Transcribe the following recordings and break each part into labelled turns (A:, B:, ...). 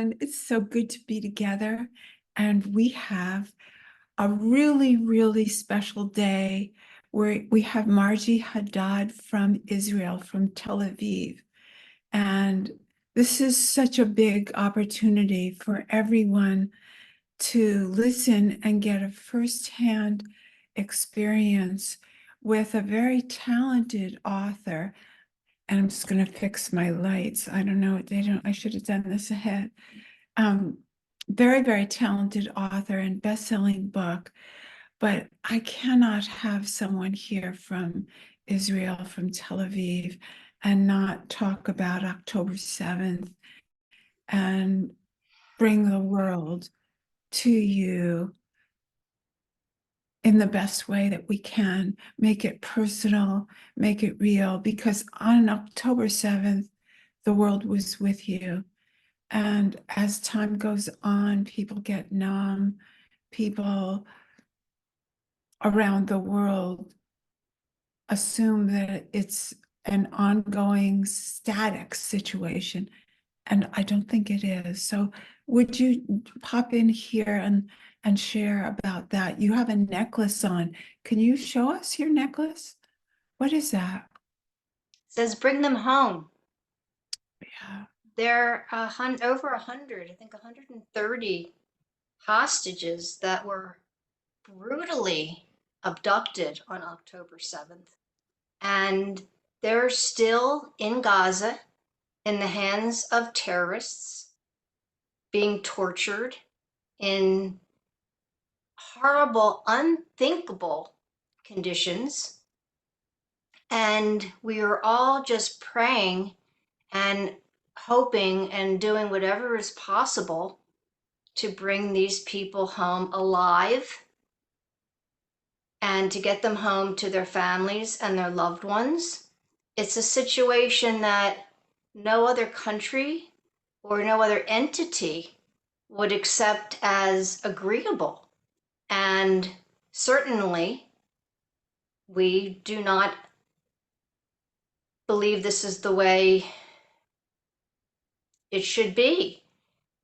A: everyone. It's so good to be together. And we have a really, really special day where we have Marjie Hadad from Israel, from Tel Aviv. And this is such a big opportunity for everyone to listen and get a firsthand experience with a very talented author. And I'm just going to fix my lights. I don't know. I should have done this ahead. Um, Very, very talented author and best-selling book. But I cannot have someone here from Israel, from Tel Aviv, and not talk about October 7th and bring the world to you in the best way that we can, make it personal, make it real, because on October 7th, the world was with you. And as time goes on, people get numb, people around the world assume that it's an ongoing static situation. And I don't think it is. So would you pop in here and share about that? You have a necklace on. Can you show us your necklace? What is that?
B: It says bring them home.
A: Yeah.
B: There are over 100, I think 130 hostages that were brutally abducted on October 7th. And they're still in Gaza in the hands of terrorists, being tortured in horrible, unthinkable conditions. And we are all just praying and hoping and doing whatever is possible to bring these people home alive and to get them home to their families and their loved ones. It's a situation that no other country or no other entity would accept as agreeable. And certainly, we do not believe this is the way it should be.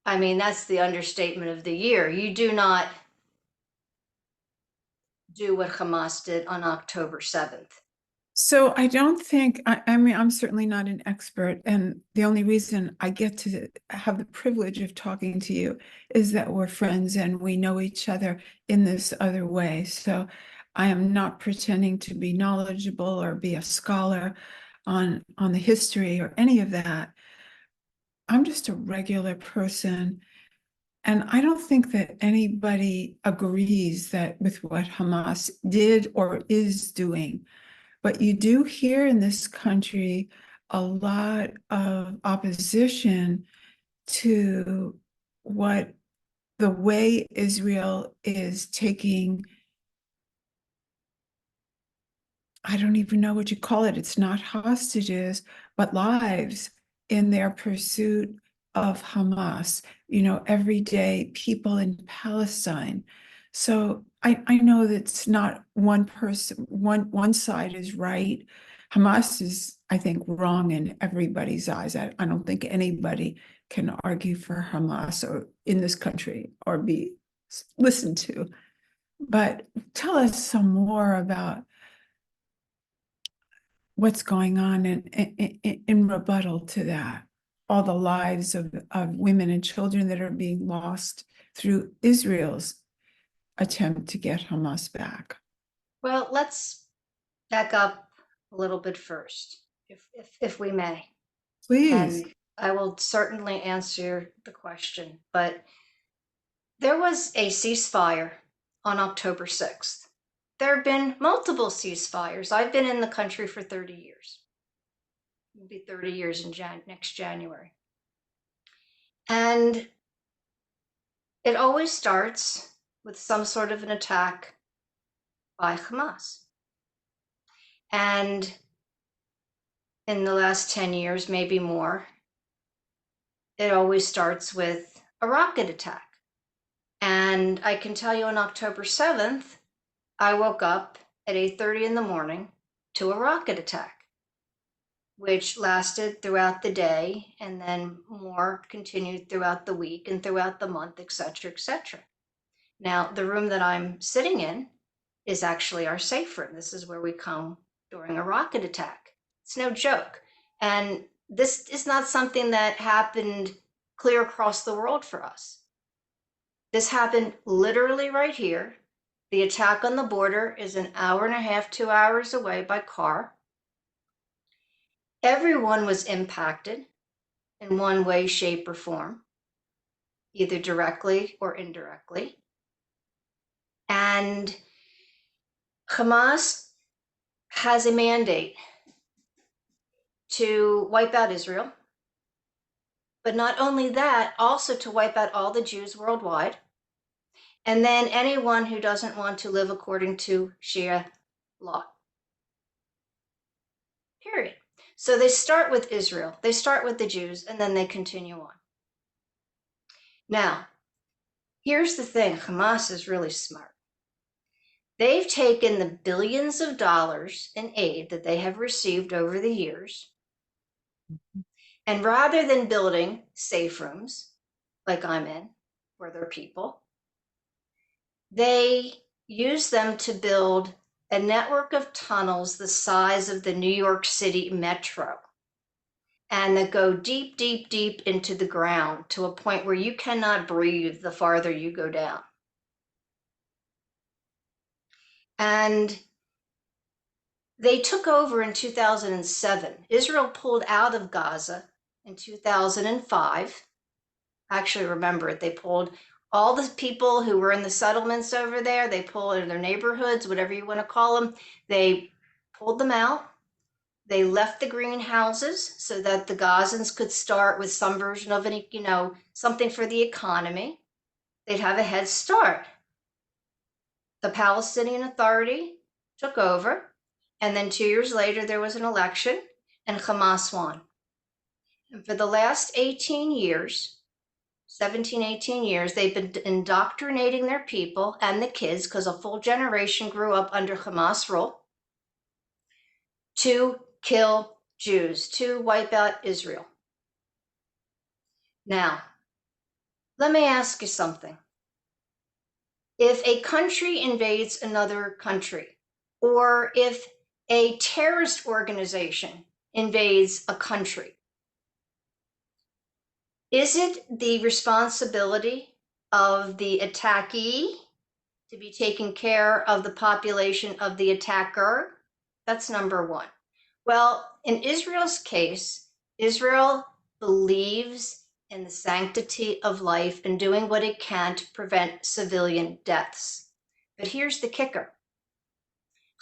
B: I mean, that's the understatement of the year. You do not do what Hamas did on October 7th.
A: So I don't think, I mean, I'm certainly not an expert, and the only reason I get to have the privilege of talking to you is that we're friends and we know each other in this other way. So I am not pretending to be knowledgeable or be a scholar on the history or any of that. I'm just a regular person, and I don't think that anybody agrees that with what Hamas did or is doing. But you do hear in this country a lot of opposition to what the way Israel is taking. I don't even know what you call it. It's not hostages, but lives in their pursuit of Hamas, everyday people in Palestine. So I know that's not one person, one side is right. Hamas is, I think, wrong in everybody's eyes. I don't think anybody can argue for Hamas or in this country or be listened to. But tell us some more about what's going on in rebuttal to that. All the lives of women and children that are being lost through Israel's attempt to get Hamas back.
B: Well, let's back up a little bit first, if we may.
A: Please.
B: And I will certainly answer the question. But there was a ceasefire on October 6th. There have been multiple ceasefires. I've been in the country for 30 years. It'll be 30 years in next January. And it always starts with some sort of an attack by Hamas. And in the last 10 years, maybe more, it always starts with a rocket attack. And I can tell you on October 7th, I woke up at 8:30 in the morning to a rocket attack. which lasted throughout the day, and then more continued throughout the week and throughout the month, etc., etc. Now, the room that I'm sitting in is actually our safe room. This is where we come during a rocket attack. It's no joke. And this is not something that happened clear across the world for us. This happened literally right here. The attack on the border is an hour and a half, 2 hours away by car. Everyone was impacted in one way, shape, or form, either directly or indirectly. And Hamas has a mandate to wipe out Israel, but not only that, also to wipe out all the Jews worldwide, and then anyone who doesn't want to live according to Shia law. Period. So they start with Israel, they start with the Jews, and then they continue on. Now, here's the thing, Hamas is really smart. They've taken the billions of dollars in aid that they have received over the years, and rather than building safe rooms like I'm in, where there are people, they use them to build a network of tunnels the size of the New York City metro, and that go deep, deep, deep into the ground to a point where you cannot breathe the farther you go down. And they took over in 2007. Israel pulled out of Gaza in 2005. Actually, remember it. They pulled all the people who were in the settlements over there. They pulled in their neighborhoods, whatever you want to call them. They pulled them out. They left the greenhouses so that the Gazans could start with some version of an, something for the economy. They'd have a head start. The Palestinian Authority took over, and then 2 years later, there was an election, and Hamas won. And for the last 18 years, 17, 18 years, they've been indoctrinating their people and the kids, because a full generation grew up under Hamas rule, to kill Jews, to wipe out Israel. Now, let me ask you something. If a country invades another country, or if a terrorist organization invades a country, is it the responsibility of the attackee to be taking care of the population of the attacker? That's number one. Well, in Israel's case, Israel believes in the sanctity of life and doing what it can to prevent civilian deaths. But here's the kicker.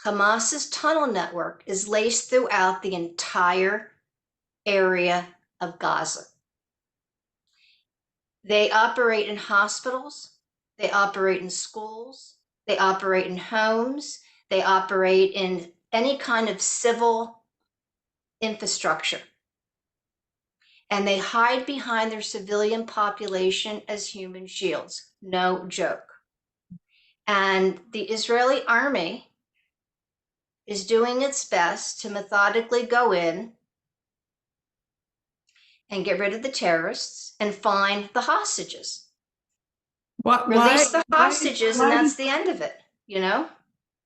B: Hamas's tunnel network is laced throughout the entire area of Gaza. They operate in hospitals, they operate in schools, they operate in homes, they operate in any kind of civil infrastructure. And they hide behind their civilian population as human shields. No joke. And the Israeli army is doing its best to methodically go in and get rid of the terrorists and find the hostages. Release the hostages, and that's the end of it,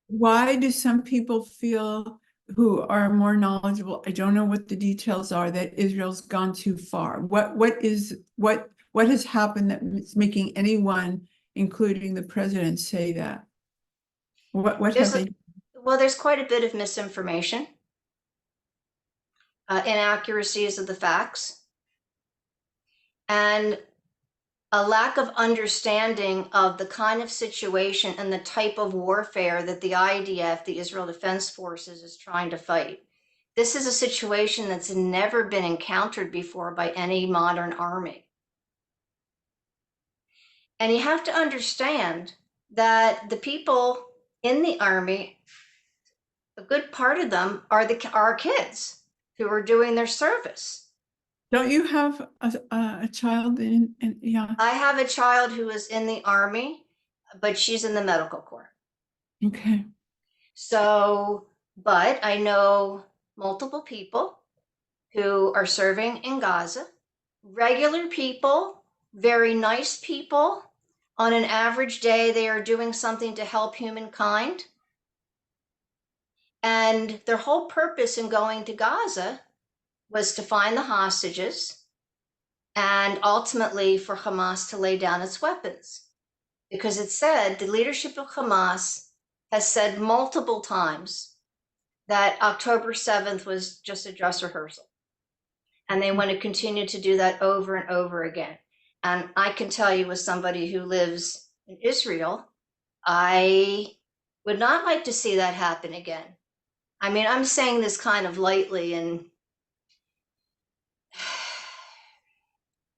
A: Why do some people feel, who are more knowledgeable, I don't know what the details are, that Israel's gone too far? What has happened that's making anyone, including the president, say that? What have they?
B: Well, there's quite a bit of misinformation, inaccuracies of the facts, and a lack of understanding of the kind of situation and the type of warfare that the IDF, the Israel Defense Forces, is trying to fight. This is a situation that's never been encountered before by any modern army. And you have to understand that the people in the army, a good part of them are our kids who are doing their service.
A: Don't you have a child in yeah?
B: I have a child who is in the army, but she's in the medical corps.
A: Okay.
B: So, but I know multiple people who are serving in Gaza, regular people, very nice people. On an average day, they are doing something to help humankind. And their whole purpose in going to Gaza was to find the hostages and ultimately for Hamas to lay down its weapons. Because it said, the leadership of Hamas has said multiple times that October 7th was just a dress rehearsal. And they want to continue to do that over and over again. And I can tell you, as somebody who lives in Israel, I would not like to see that happen again. I mean, I'm saying this kind of lightly,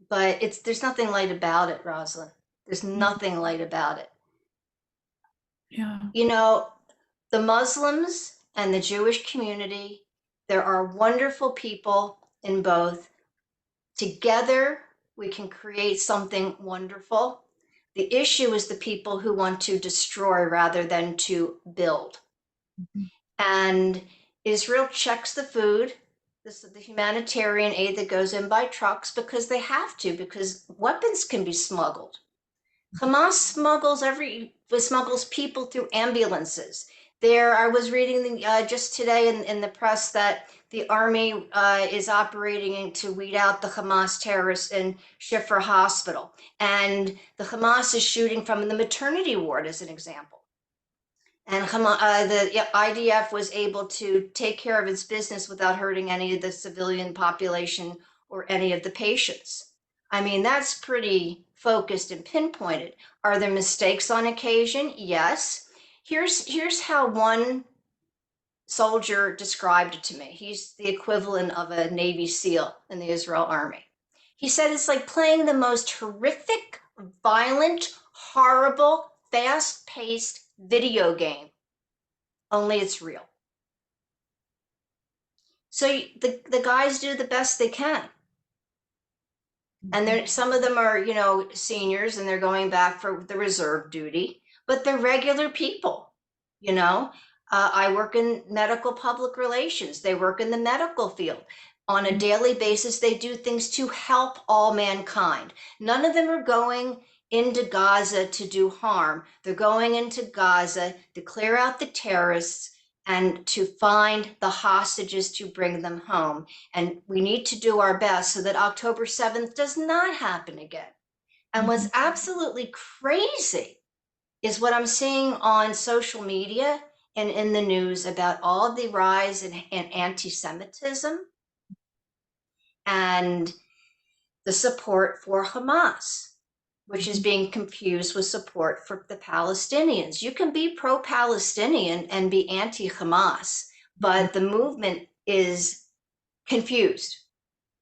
B: but there's nothing light about it, Rosalind. There's nothing light about it.
A: Yeah.
B: You know, the Muslims and the Jewish community, there are wonderful people in both. Together, we can create something wonderful. The issue is the people who want to destroy rather than to build.
A: Mhm.
B: And Israel checks the food, the humanitarian aid that goes in by trucks, because they have to, because weapons can be smuggled. Hamas smuggles people through ambulances. I was reading just today in the press that the army is operating to weed out the Hamas terrorists in Shifa Hospital, and the Hamas is shooting from the maternity ward, as an example. And the IDF was able to take care of its business without hurting any of the civilian population or any of the patients. I mean, that's pretty focused and pinpointed. Are there mistakes on occasion? Yes. Here's how one soldier described it to me. He's the equivalent of a Navy SEAL in the Israel Army. He said it's like playing the most horrific, violent, horrible, fast-paced video game, only it's real. So the guys do the best they can. And some of them are, seniors and they're going back for the reserve duty, but they're regular people, you know. I work in medical public relations. They work in the medical field. On a daily basis, they do things to help all mankind. None of them are going into Gaza to do harm. They're going into Gaza to clear out the terrorists and to find the hostages to bring them home. And we need to do our best so that October 7th does not happen again. And what's absolutely crazy is what I'm seeing on social media and in the news about all the rise in anti-Semitism and the support for Hamas, which is being confused with support for the Palestinians. You can be pro-Palestinian and be anti-Hamas, but the movement is confused.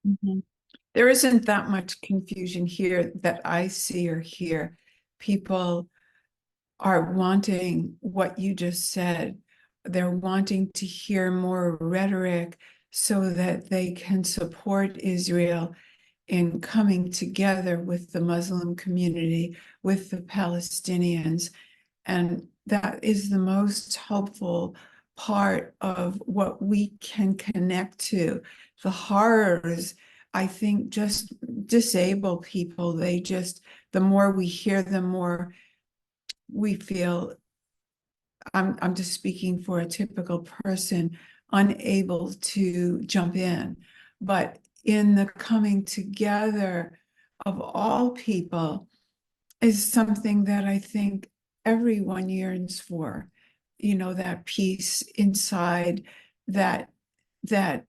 A: Mhm. There isn't that much confusion here that I see or hear. People are wanting what you just said. They're wanting to hear more rhetoric so that they can support Israel in coming together with the Muslim community, with the Palestinians. And that is the most helpful part of what we can connect to. The horrors, I think, just disable people. The more we hear, the more we feel, I'm just speaking for a typical person, unable to jump in. But in the coming together of all people is something that I think everyone yearns for. That peace inside, that that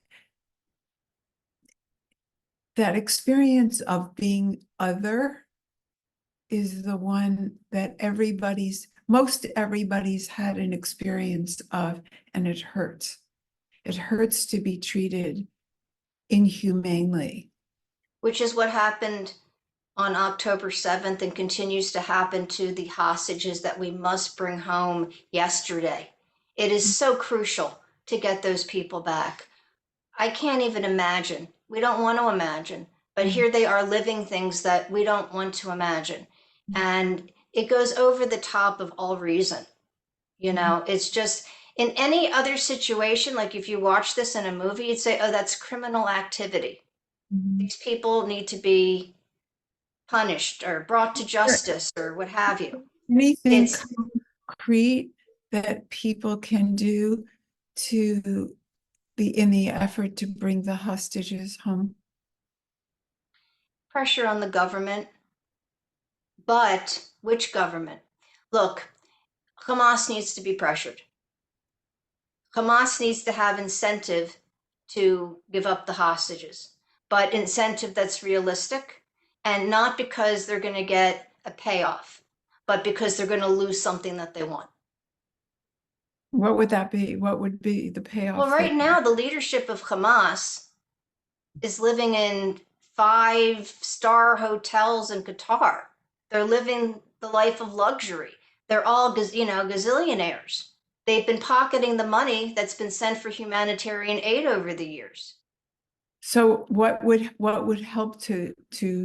A: that experience of being other is the one that most everybody's had an experience of, and it hurts. It hurts to be treated inhumanely.
B: Which is what happened on October 7th and continues to happen to the hostages that we must bring home yesterday. It is so crucial to get those people back. I can't even imagine. We don't want to imagine, but here they are living things that we don't want to imagine. And it goes over the top of all reason. It's just, In any other situation, like if you watch this in a movie, you'd say, oh, that's criminal activity.
A: Mhm.
B: These people need to be punished or brought to justice or what have you.
A: Anything
B: It's
A: concrete that people can do to be in the effort to bring the hostages home?
B: pressure on the government, but which government? Look, Hamas needs to be pressured. Hamas needs to have incentive to give up the hostages, but incentive that's realistic and not because they're going to get a payoff, but because they're going to lose something that they want.
A: What would that be? What would be the
B: Well,
A: payoff
B: right now, the leadership of Hamas is living in five-star hotels in Qatar. They're living the life of luxury. They're all, gazillionaires. They've been pocketing the money that's been sent for humanitarian aid over the years.
A: So what would help to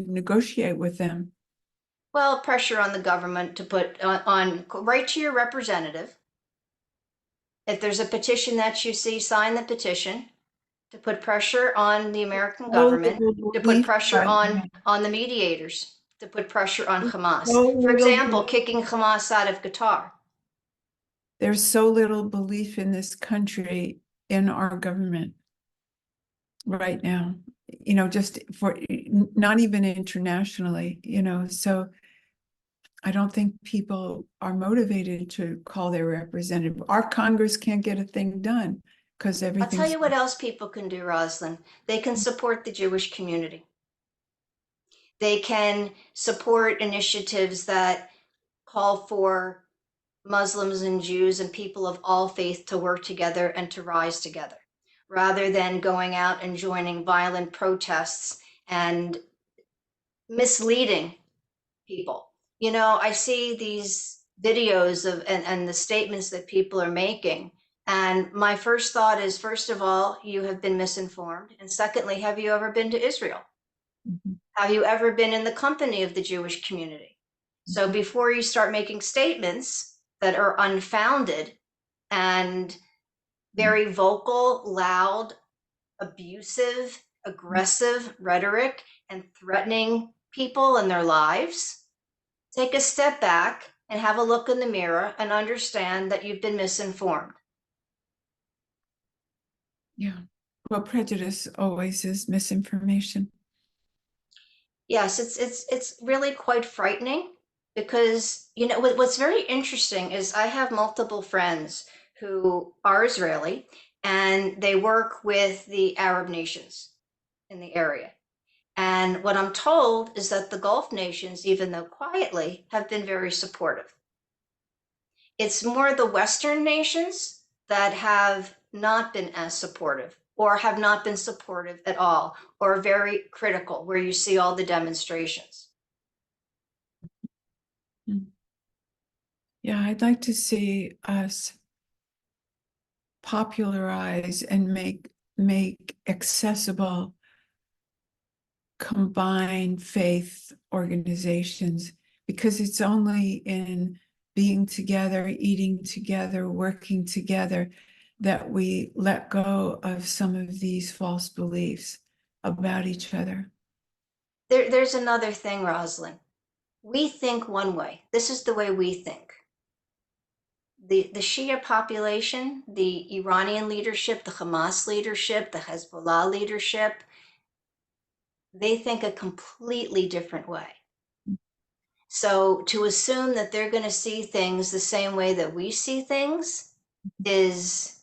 A: negotiate with them?
B: Well, pressure on the government to put write to your representative. If there's a petition that you see, sign the petition to put pressure on the American
A: So
B: government,
A: little
B: to put
A: belief
B: pressure
A: right now.
B: on the mediators, to put pressure on Hamas.
A: So
B: For
A: little
B: example,
A: belief.
B: kicking Hamas out of Qatar.
A: There's so little belief in this country, in our government right now, just for not even internationally, so I don't think people are motivated to call their representative. Our Congress can't get a thing done because
B: I'll tell
A: everything's.
B: you what else people can do, Rosalind. They can support the Jewish community. They can support initiatives that call for Muslims and Jews and people of all faith to work together and to rise together, rather than going out and joining violent protests and misleading people. I see these videos of and the statements that people are making. And my first thought is, first of all, you have been misinformed. And secondly, have you ever been to Israel?
A: Mhm.
B: Have you ever been in the company of the Jewish community? So before you start making statements that are unfounded and very vocal, loud, abusive, aggressive rhetoric and threatening people and their lives, take a step back and have a look in the mirror and understand that you've been misinformed.
A: Yeah. Well, prejudice always is misinformation.
B: Yes, it's really quite frightening because what's very interesting is I have multiple friends who are Israeli and they work with the Arab nations in the area. And what I'm told is that the Gulf nations, even though quietly, have been very supportive. It's more the Western nations that have not been as supportive or have not been supportive at all or very critical, where you see all the demonstrations.
A: Mm. Yeah, I'd like to see us popularize and make accessible combined faith organizations, because it's only in being together, eating together, working together that we let go of some of these false beliefs about each other.
B: There's another thing, Rosalind. We think one way. This is the way we think. The Shia population, the Iranian leadership, the Hamas leadership, the Hezbollah leadership, they think a completely different way. So to assume that they're going to see things the same way that we see things is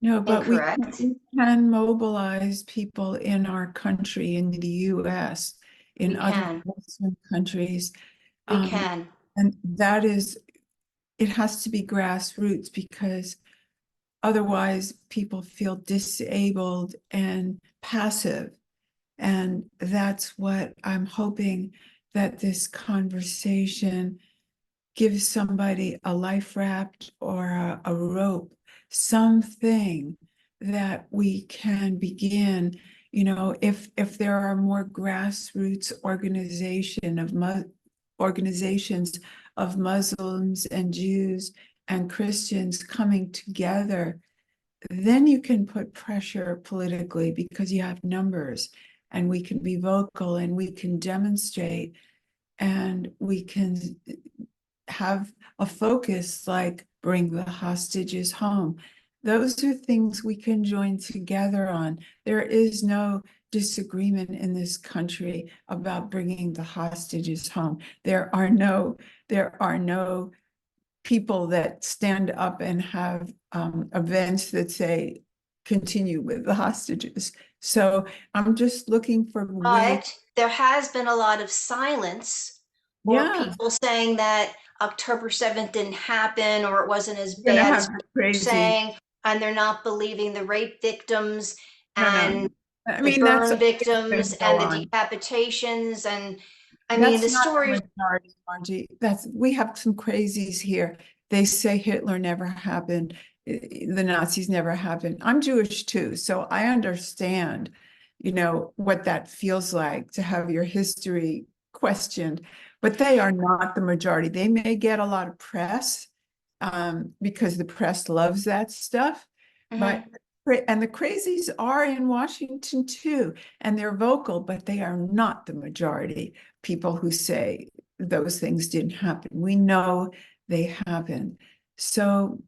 A: No, but
B: incorrect.
A: we can mobilize people in our country, in the US, in
B: We
A: other
B: can.
A: Western countries.
B: We
A: Um,
B: can.
A: and that is, it has to be grassroots, because otherwise people feel disabled and passive. And that's what I'm hoping, that this conversation gives somebody a life raft or a rope, something that we can begin. If there are more grassroots organizations of Muslims and Jews and Christians coming together, then you can put pressure politically because you have numbers, and we can be vocal and we can demonstrate and we can have a focus like bring the hostages home. Those are things we can join together on. There is no disagreement in this country about bringing the hostages home. There are no people that stand up and have events that say continue with the hostages. So I'm just looking for ways.
B: But there has been a lot of silence, or
A: Yeah,
B: people saying that October 7th didn't happen, or it wasn't as
A: we're gonna
B: bad as
A: have
B: people
A: the
B: are
A: crazy.
B: saying, and they're not believing the rape victims
A: No, no.
B: and
A: I
B: the
A: mean, that's
B: burn
A: always
B: victims
A: going to go
B: and the
A: on.
B: decapitations. And I mean,
A: That's
B: the
A: not the
B: stories.
A: majority, Margie. We have some crazies here. They say Hitler never happened, the Nazis never happened. I'm Jewish too, so I understand, what that feels like to have your history questioned, but they are not the majority. They may get a lot of press, because the press loves that stuff, but
B: Mhm.
A: and the crazies are in Washington too, and they're vocal, but they are not the majority. People who say those things didn't happen. We know they happened. So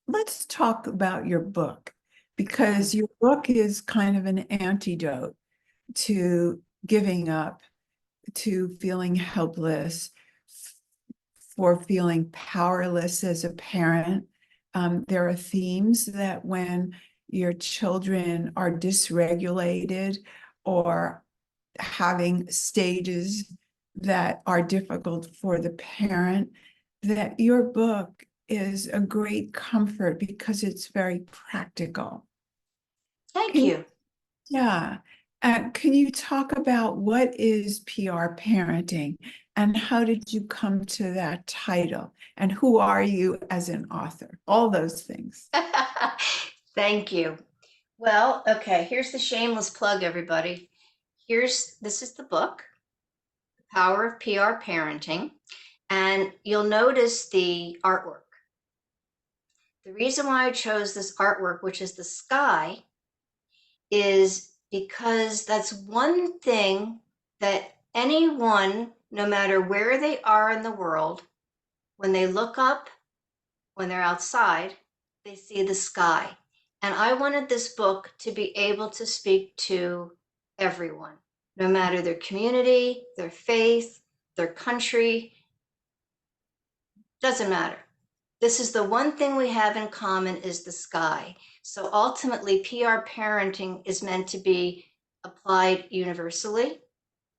A: let's talk about your book, because your book is kind of an antidote to giving up, to feeling helpless, for feeling powerless as a parent. There are themes that when your children are dysregulated or having stages that are difficult for the parent, that your book is a great comfort because it's very practical.
B: Thank
A: Can you,
B: you.
A: yeah. Can you talk about what is PR parenting and how did you come to that title? And who are you as an author? All those things.
B: Thank you. Well, okay, here's the shameless plug, everybody. This is the book, The Power of PR Parenting, and you'll notice the artwork. The reason why I chose this artwork, which is the sky, is because that's one thing that anyone, no matter where they are in the world, when they look up, when they're outside, they see the sky. And I wanted this book to be able to speak to everyone, no matter their community, their faith, their country, doesn't matter. This is the one thing we have in common is the sky. So ultimately, PR parenting is meant to be applied universally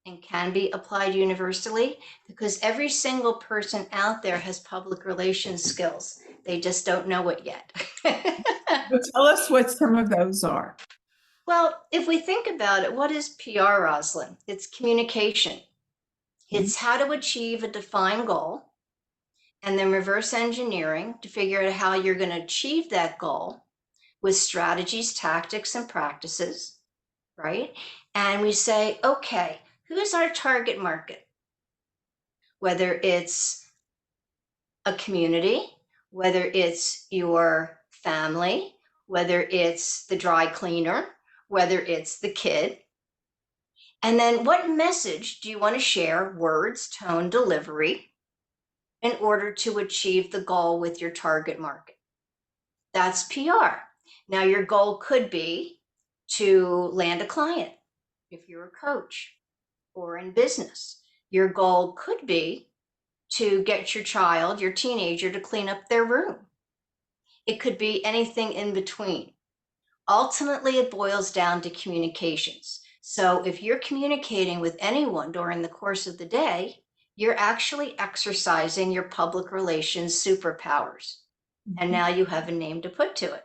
B: and can be applied universally because every single person out there has public relations skills. They just don't know it yet.
A: But tell us what some of those are.
B: Well, if we think about it, what is PR, Rosalind? It's communication. It's how to achieve a defined goal and then reverse engineering to figure out how you're going to achieve that goal with strategies, tactics, and practices, right? And we say, okay, who's our target market? Whether it's a community, whether it's your family, whether it's the dry cleaner, whether it's the kid. And then what message do you want to share, words, tone, delivery, in order to achieve the goal with your target market? That's PR. Now, your goal could be to land a client if you're a coach or in business. Your goal could be to get your child, your teenager, to clean up their room. It could be anything in between. Ultimately, it boils down to communications. So if you're communicating with anyone during the course of the day, you're actually exercising your public relations superpowers. And now you have a name to put to it.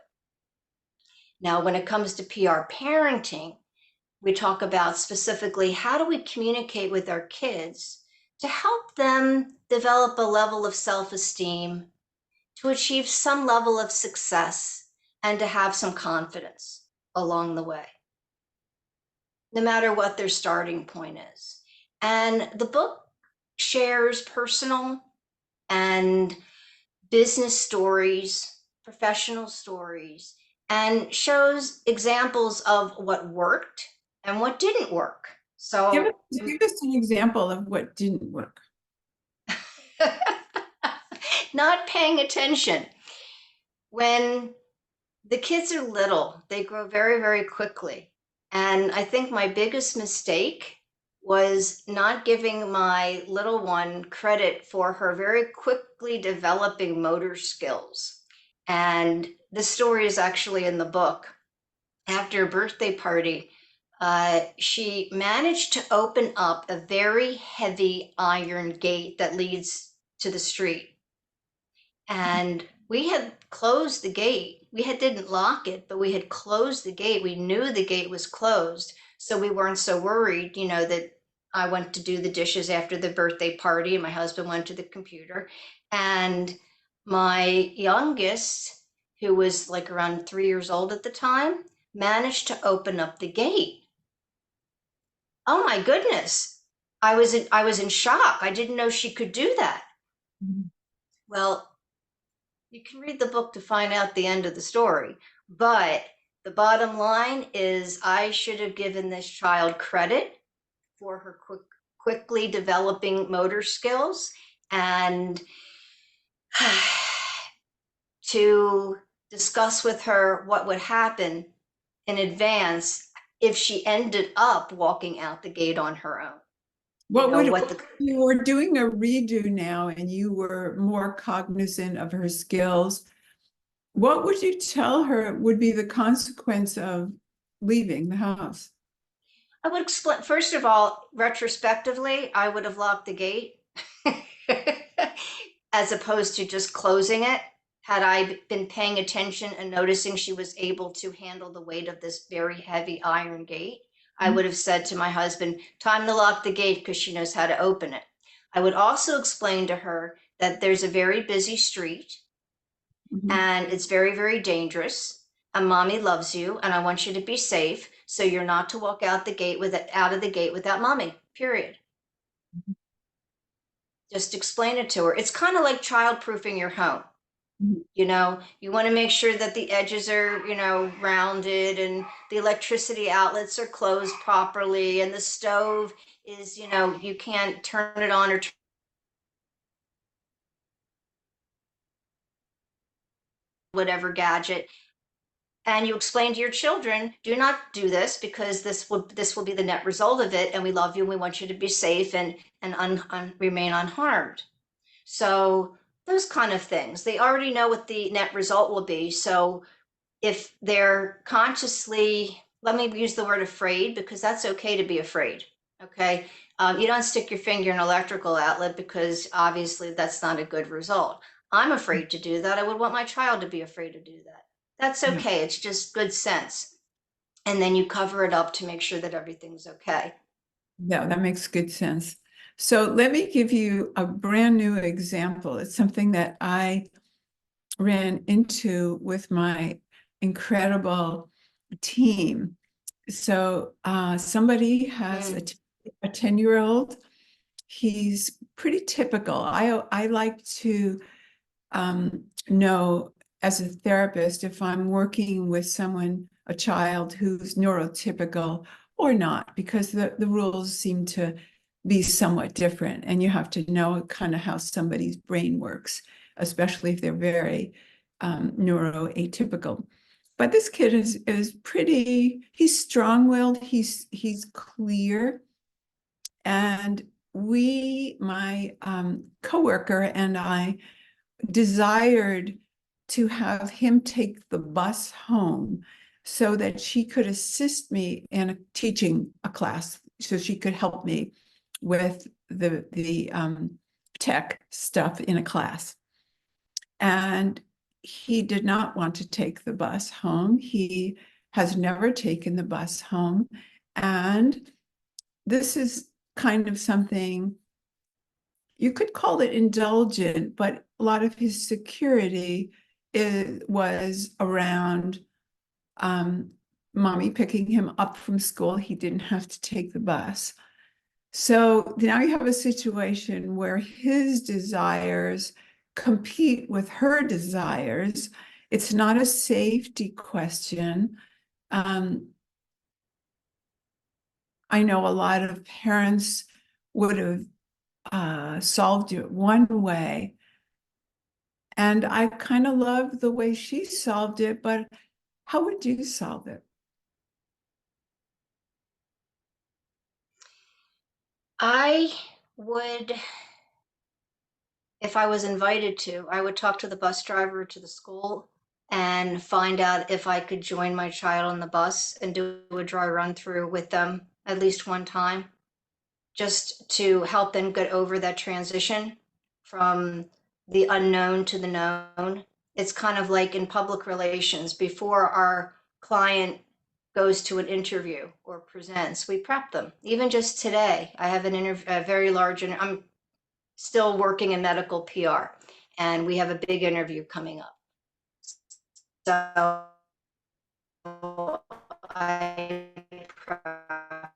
B: Now, when it comes to PR parenting, we talk about specifically how do we communicate with our kids to help them develop a level of self-esteem, to achieve some level of success, and to have some confidence along the way, no matter what their starting point is. And the book shares personal and business stories, professional stories, and shows examples of what worked and what didn't work.
A: Give us,
B: So,
A: give us an example of what didn't work.
B: not paying attention. When the kids are little, they grow very, very quickly. And I think my biggest mistake was not giving my little one credit for her very quickly developing motor skills. And this story is actually in the book. After a birthday party, she managed to open up a very heavy iron gate that leads to the street. And we had closed the gate. Didn't lock it, but we had closed the gate. We knew the gate was closed, so we weren't so worried, that I went to do the dishes after the birthday party and my husband went to the computer. And my youngest, who was like around 3 years old at the time, managed to open up the gate. Oh my goodness. I was in shock. I didn't know she could do that.
A: Mhm.
B: Well, you can read the book to find out the end of the story. But the bottom line is, I should have given this child credit for her quickly developing motor skills, and to discuss with her what would happen in advance if she ended up walking out the gate on her own.
A: What would,
B: What the
A: you were doing a redo now and you were more cognizant of her skills, what would you tell her would be the consequence of leaving the house?
B: I would explain, first of all, retrospectively, I would have locked the gate as opposed to just closing it. Had I been paying attention and noticing she was able to handle the weight of this very heavy iron gate, I would have said to my husband, time to lock the gate because she knows how to open it. I would also explain to her that there's a very busy street
A: Mhm.
B: and it's very, very dangerous. And mommy loves you, and I want you to be safe. So you're not to walk out of the gate without mommy. Period. Just explain it to her. It's kind of like child-proofing your home.
A: Mhm.
B: You want to make sure that the edges are, rounded, and the electricity outlets are closed properly, and the stove is, you can't turn it on or whatever gadget. And you explain to your children, do not do this because this will be the net result of it, and we love you and we want you to be safe and remain unharmed. So those kind of things, they already know what the net result will be. So if they're consciously, let me use the word afraid, because that's okay to be afraid. Okay. You don't stick your finger in an electrical outlet because obviously that's not a good result. I'm afraid to do that. I would want my child to be afraid to do that. That's
A: Yeah.
B: okay. It's just good sense. And then you cover it up to make sure that everything's okay.
A: Yeah, that makes good sense. So let me give you a brand new example. It's something that I ran into with my incredible team. So somebody has
B: Mm,
A: a 10-year-old. He's pretty typical. I like to know as a therapist if I'm working with someone, a child who's neurotypical or not, because the rules seem to be somewhat different. And you have to know kind of how somebody's brain works, especially if they're very neuroatypical. But this kid is pretty, he's strong-willed, he's clear. And my coworker and I desired to have him take the bus home so that she could assist me in teaching a class, so she could help me with the tech stuff in a class. And he did not want to take the bus home. He has never taken the bus home. And this is kind of something you could call it indulgent, but a lot of his security was around mommy picking him up from school. He didn't have to take the bus. So now you have a situation where his desires compete with her desires. It's not a safety question. I know a lot of parents would have solved it one way. And I kind of love the way she solved it, but how would you solve it?
B: I would, if I was invited to, I would talk to the bus driver to the school and find out if I could join my child on the bus and do a dry run through with them at least one time, just to help them get over that transition from the unknown to the known. It's kind of like in public relations, before our client goes to an interview or presents, we prep them. Even just today, I have an interview, a very large, and I'm still working in medical PR, and we have a big interview coming up. So I prepped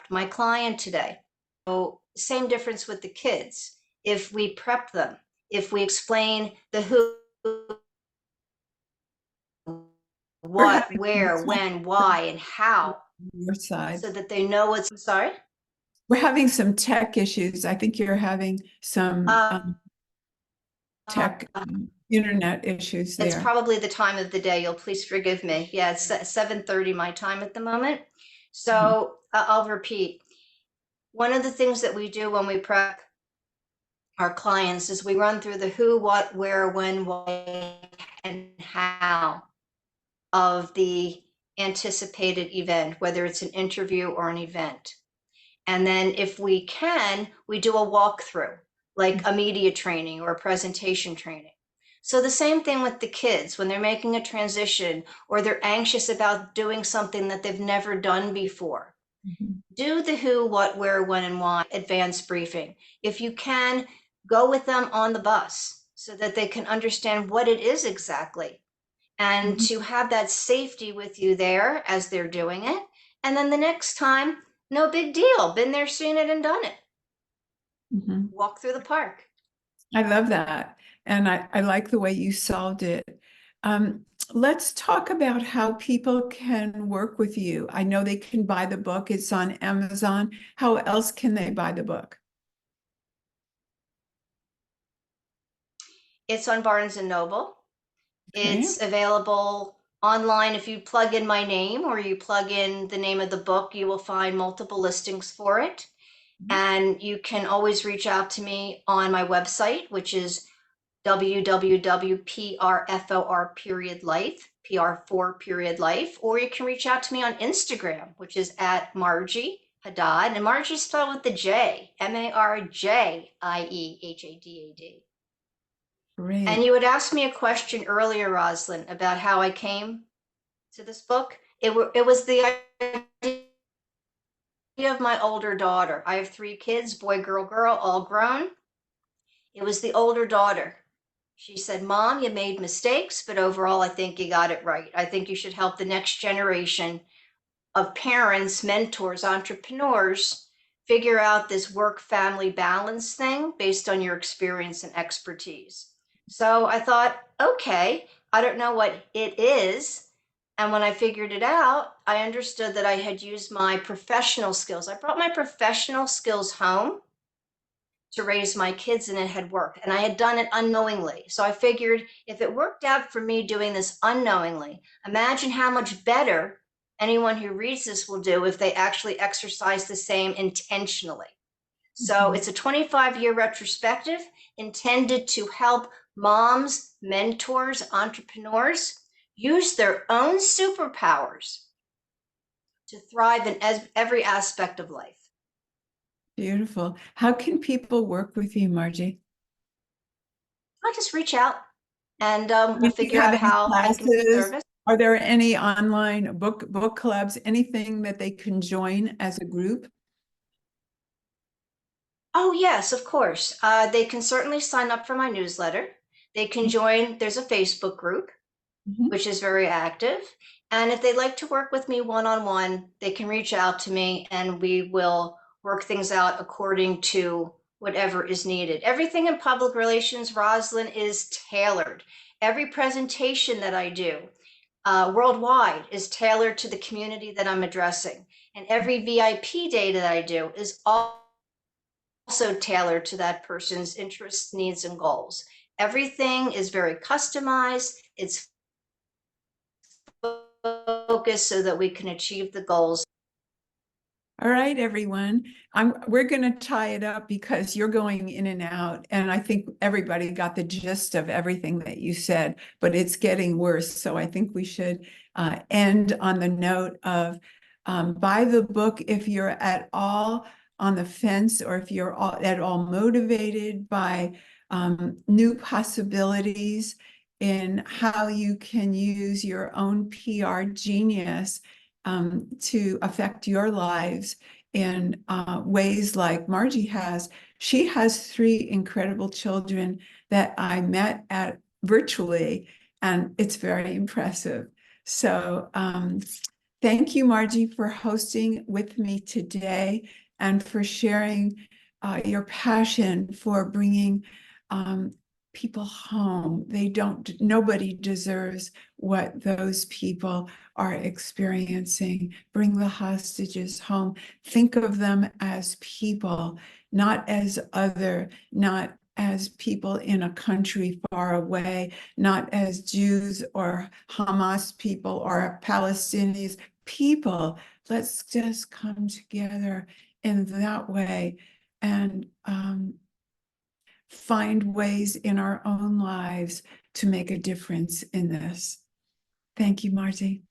B: my client today. So same difference with the kids. If we prep them, if we explain the who,
A: We're
B: what,
A: having
B: where, when, why, and how,
A: your side.
B: so that they know what's, I'm sorry.
A: We're having some tech issues. I think you're having some
B: Uh,
A: tech internet issues
B: it's
A: there.
B: probably the time of the day. You'll please forgive me. Yeah, it's 7:30 my time at the moment. So I'll repeat. One of the things that we do when we prep our clients is we run through the who, what, where, when, why, and how of the anticipated event, whether it's an interview or an event. And then if we can, we do a walkthrough, like a media training or a presentation training. So the same thing with the kids when they're making a transition or they're anxious about doing something that they've never done before.
A: Mhm.
B: Do the who, what, where, when, and why advanced briefing. If you can, go with them on the bus so that they can understand what it is exactly, and
A: Mhm.
B: to have that safety with you there as they're doing it. And then the next time, no big deal. Been there, seen it, and done it.
A: Mhm.
B: Walk through the park.
A: I love that. And I like the way you solved it. Let's talk about how people can work with you. I know they can buy the book, it's on Amazon. How else can they buy the book?
B: It's on Barnes and Noble.
A: Okay.
B: It's available online. If you plug in my name or you plug in the name of the book, you will find multiple listings for it. And you can always reach out to me on my website, which is www.prfor period life, PR4 period life, or you can reach out to me on Instagram, which is at Marjie Hadad, and Marjie spelled with the J, Marjiehadad. And
A: Great.
B: you had asked me a question earlier, Roslyn, about how I came to this book. It was the idea of my older daughter. I have 3 kids, boy, girl, all grown. It was the older daughter. She said, Mom, you made mistakes, but overall, I think you got it right. I think you should help the next generation of parents, mentors, entrepreneurs figure out this work family balance thing based on your experience and expertise. So I thought, okay, I don't know what it is. And when I figured it out, I understood that I had used my professional skills. I brought my professional skills home to raise my kids, and it had worked. And I had done it unknowingly. So I figured if it worked out for me doing this unknowingly, imagine how much better anyone who reads this will do if they actually exercise the same intentionally. So
A: Mhm.
B: it's a 25-year retrospective intended to help moms, mentors, entrepreneurs use their own superpowers to thrive in every aspect of life.
A: Beautiful. How can people work with you, Margie?
B: I just reach out and
A: Do
B: we'll
A: you
B: figure
A: have
B: out
A: any
B: how I can be of
A: classes?
B: service.
A: Are there any online book clubs, anything that they can join as a group?
B: Oh, yes, of course. They can certainly sign up for my newsletter. They can join, there's a Facebook group,
A: Mhm.
B: which is very active. And if they'd like to work with me one on one, they can reach out to me and we will work things out according to whatever is needed. Everything in public relations, Rosalind, is tailored. Every presentation that I do worldwide is tailored to the community that I'm addressing. And every VIP day that I do is also tailored to that person's interests, needs, and goals. Everything is very customized. It's focused so that we can achieve the goals.
A: All right, everyone. We're going to tie it up because you're going in and out, and I think everybody got the gist of everything that you said, but it's getting worse. So I think we should end on the note of buy the book if you're at all on the fence, or if you're at all motivated by new possibilities in how you can use your own PR genius to affect your lives in ways like Marjie has. She has 3 incredible children that I met at virtually, and it's very impressive. So thank you, Marjie, for hosting with me today and for sharing your passion for bringing people home. Nobody deserves what those people are experiencing. Bring the hostages home. Think of them as people, not as other, not as people in a country far away, not as Jews or Hamas people or Palestinians. People, let's just come together in that way and find ways in our own lives to make a difference in this. Thank you, Marjie.